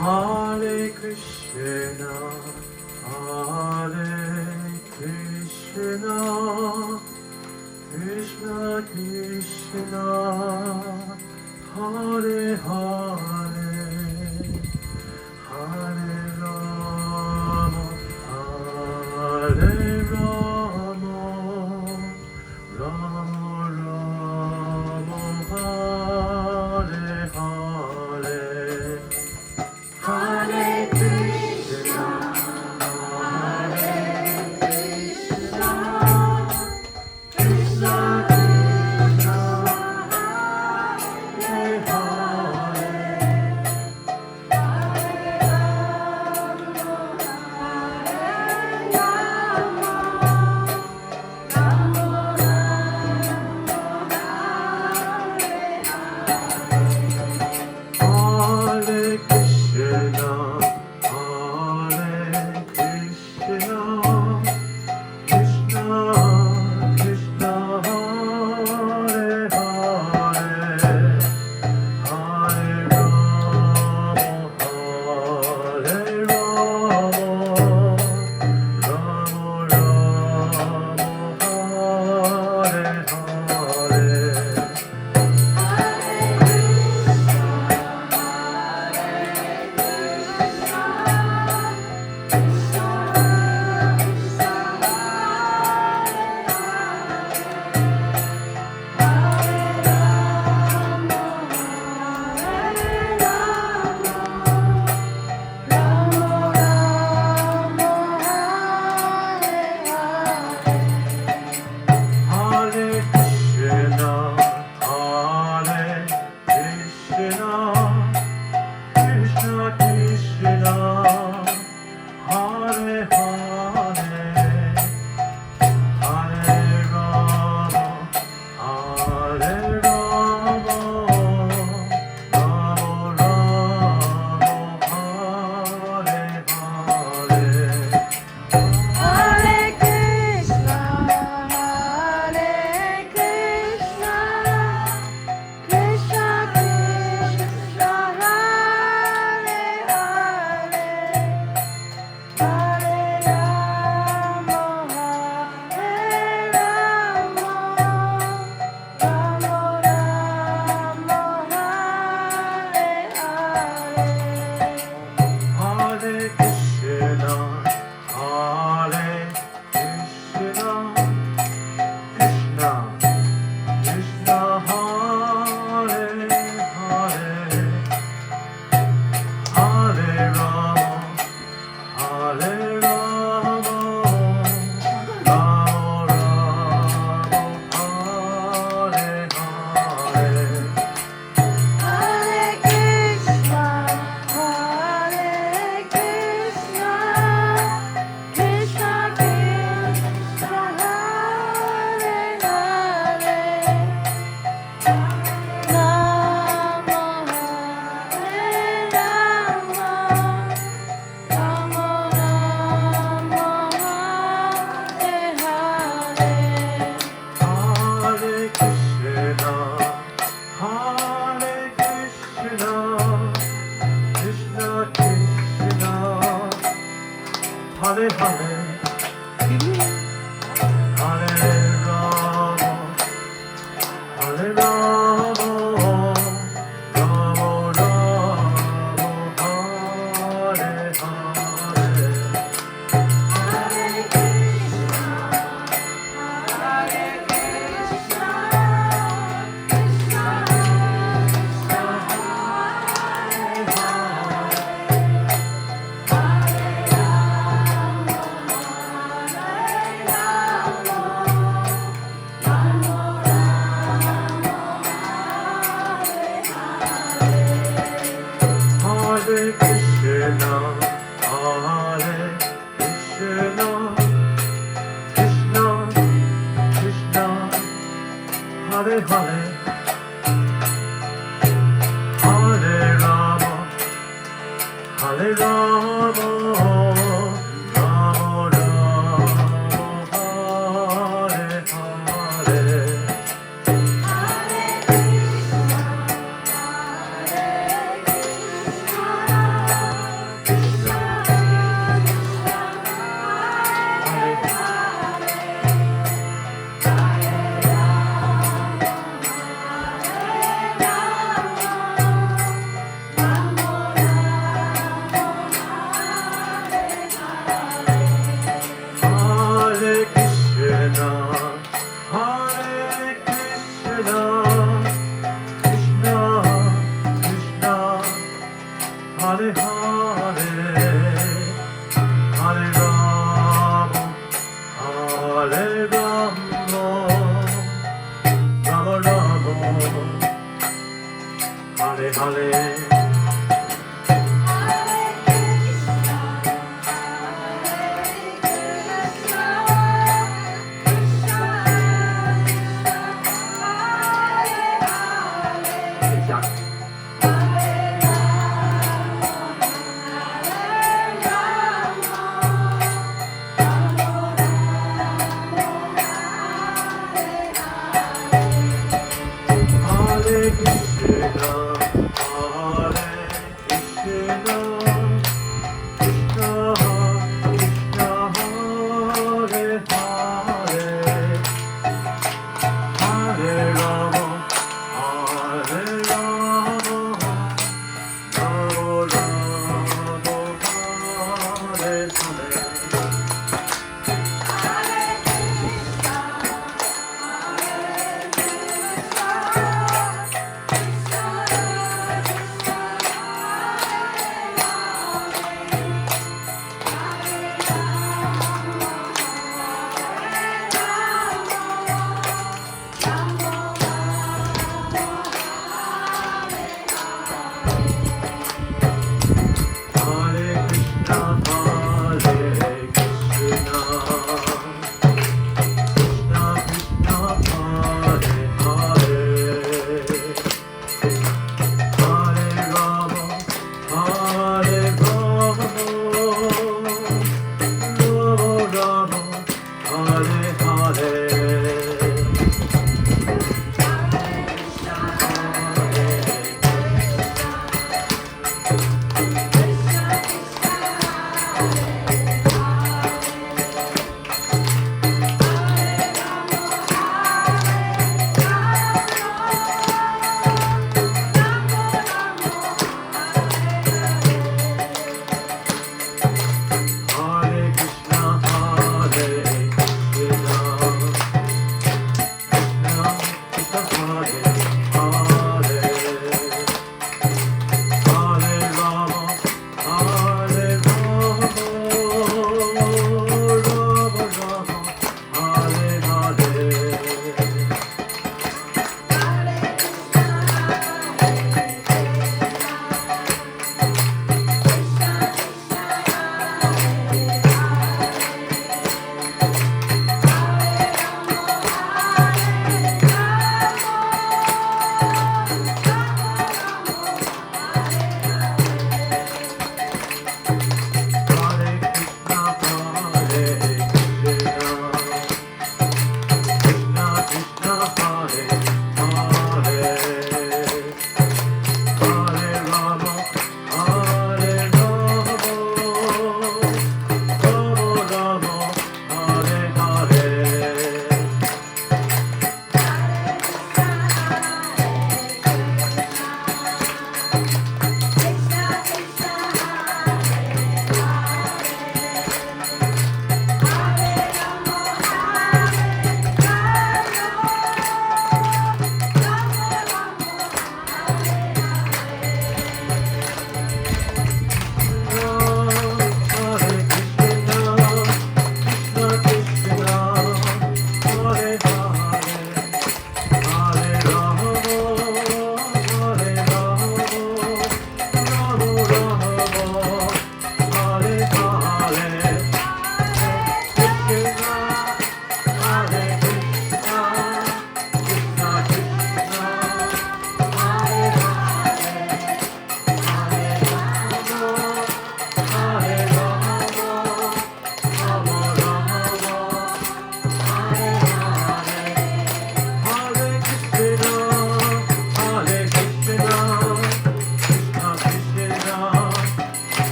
Hare Krishna, Hare Krishna, Krishna Krishna, Hare Hare, Hare Rama, Hare Rama, Rama Rama, Hare Hare. Hare Krishna, Hare Krishna, Krishna Krishna, Hare Hare, Hare Krishna, Hare Krishna, Krishna Krishna, Hare Hare, Hare Rama, Hare Rama, Rama Rama, Hare Hare. Hare Krishna, Hare Krishna, Krishna Krishna, Hare Hare, Hare Rama, Hare Rama, Rama Rama, Hare Hare. Hare Krishna, Hare Krishna, Krishna Krishna, Hare Hare, Hare Rama, Hare Rama, Rama Rama, Hare Hare. Hare Krishna, Hare Krishna, Krishna Krishna, Hare Hare, Hare Rama, Hare Rama, Rama Rama, Hare Hare. Hare Krishna, Hare Krishna, Krishna Krishna, Hare Hare, Rama Hare Rama, Rama Rama, Hare Hare. Hare Krishna, Hare Krishna, Krishna Krishna, Hare Hare, Hare Rama, Hare Rama, Rama Rama, Hare Hare. Hare Krishna, Hare Krishna, Krishna Krishna, Hare Hare Krishna, Hare Krishna, Krishna Krishna, Hare Hare, Hare Rama, Hare Rama, Rama Rama, Hare Hare. Hare Krishna, Hare Hare, Hare Rama, Hare Rama, Rama Rama, Hare Hare. Hare Krishna, Hare Krishna, Krishna Krishna, Hare Hare, Hare Rama, Hare Rama, Rama Rama, Hare Hare.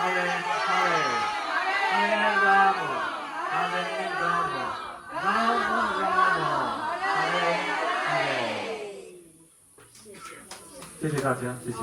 哈雷哈雷，哈雷拉姆，哈雷拉姆，拉姆拉姆，哈雷哈雷。谢谢大家，谢谢。